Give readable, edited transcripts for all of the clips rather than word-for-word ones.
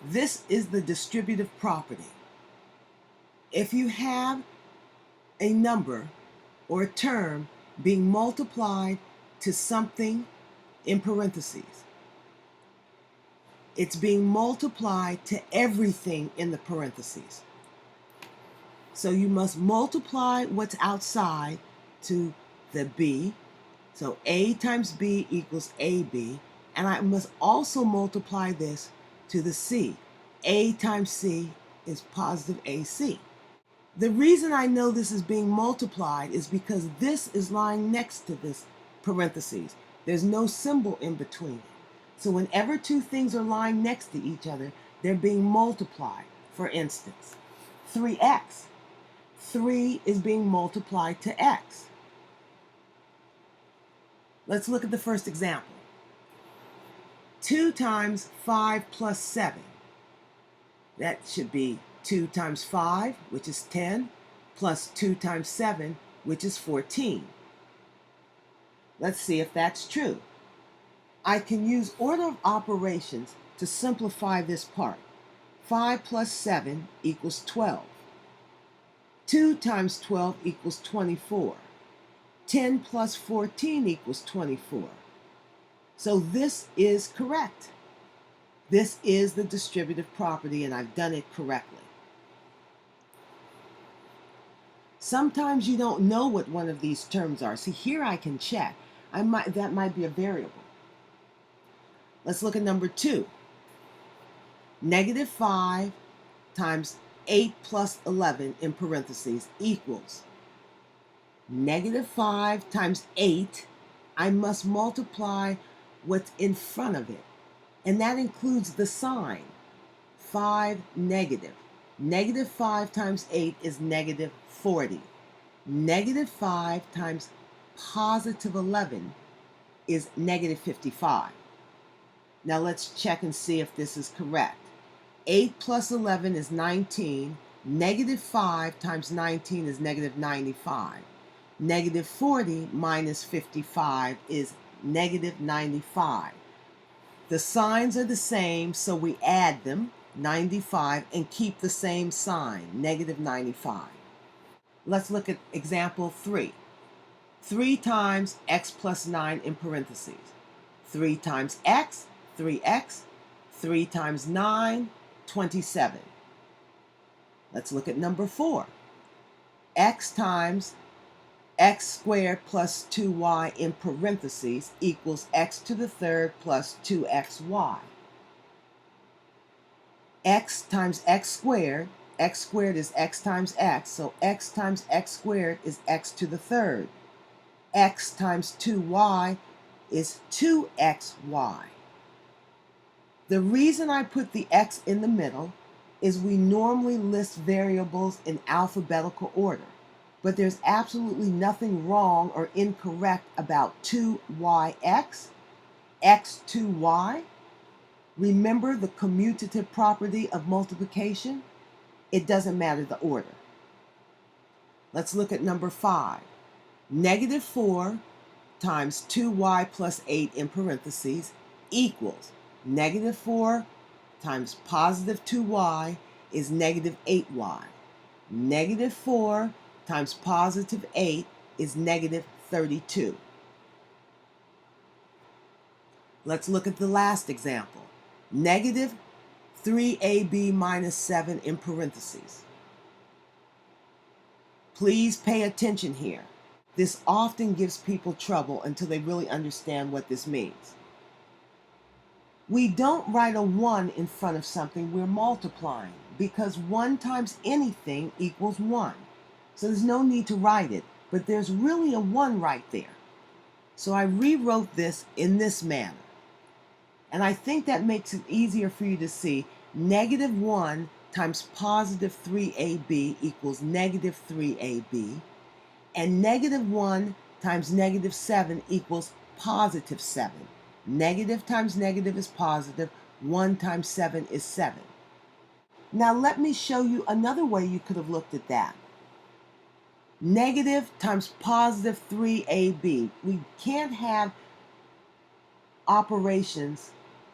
This is the distributive property. If you have a number or a term being multiplied to something in parentheses, it's being multiplied to everything in the parentheses. So you must multiply what's outside to the b. So a times b equals ab. And I must also multiply this to the c. A times c is positive ac. The reason I know this is being multiplied is because this is lying next to this parentheses. There's no symbol in between it. So whenever two things are lying next to each other, they're being multiplied. For instance, 3x. 3 is being multiplied to x. Let's look at the first example. 2 times 5 plus 7. That should be 2 times 5, which is 10, plus 2 times 7, which is 14. Let's see if that's true. I can use order of operations to simplify this part. 5 plus 7 equals 12. 2 times 12 equals 24. 10 plus 14 equals 24. So this is correct. This is the distributive property, and I've done it correctly. Sometimes you don't know what one of these terms are. See, here I can check. That might be a variable. Let's look at number 2. Negative 5 times 8 plus 11 in parentheses equals negative 5 times 8. I must multiply what's in front of it, and that includes the sign. 5 negative. Negative 5 times 8 is negative 40. Negative 5 times positive 11 is negative 55. Now let's check and see if this is correct. 8 plus 11 is 19. Negative 5 times 19 is negative 95. Negative 40 minus 55 is negative 95. The signs are the same, so we add them, 95, and keep the same sign, negative 95. Let's look at example 3. 3 times x plus 9 in parentheses. 3 times x, 3x. 3 times 9, 27. Let's look at number 4. X times x squared plus 2y in parentheses equals x to the third plus 2xy. X times x squared is x times x, so x times x squared is x to the third. X times 2y is 2xy. The reason I put the x in the middle is we normally list variables in alphabetical order, but there's absolutely nothing wrong or incorrect about 2yx, x2y. Remember the commutative property of multiplication? It doesn't matter the order. Let's look at number 5. Negative 4 times 2y plus 8 in parentheses equals negative 4 times positive 2y is negative 8y. Negative 4 times positive 8 is negative 32. Let's look at the last example. Negative 3ab minus 7 in parentheses. Please pay attention here. This often gives people trouble until they really understand what this means. We don't write a 1 in front of something we're multiplying because 1 times anything equals 1. So there's no need to write it, but there's really a 1 right there. So I rewrote this in this manner. And I think that makes it easier for you to see. Negative 1 times positive 3ab equals negative 3ab. And negative 1 times negative 7 equals positive 7. Negative times negative is positive. 1 times 7 is 7. Now let me show you another way you could have looked at that. Negative times positive 3ab. We can't have operations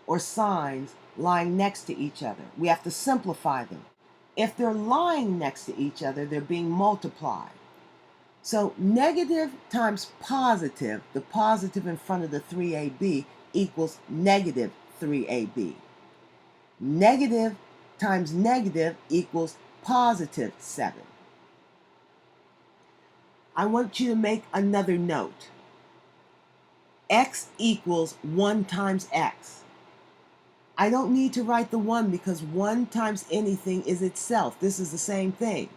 or signs lying next to each other. We have to simplify them. If they're lying next to each other, they're being multiplied. So negative times positive, the positive in front of the 3AB equals negative 3AB. Negative times negative equals positive 7. I want you to make another note. X equals 1 times X. I don't need to write the 1 because 1 times anything is itself. This is the same thing.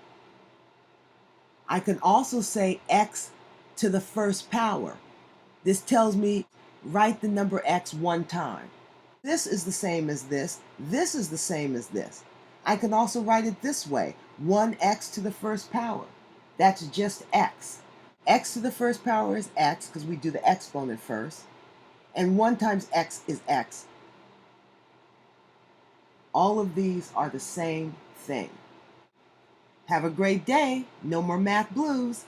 I can also say X to the first power. This tells me write the number X 1 time. This is the same as this. This is the same as this. I can also write it this way, 1x to the first power. That's just X. X to the first power is X because we do the exponent first. And 1 times X is X. All of these are the same thing. Have a great day. No more math blues.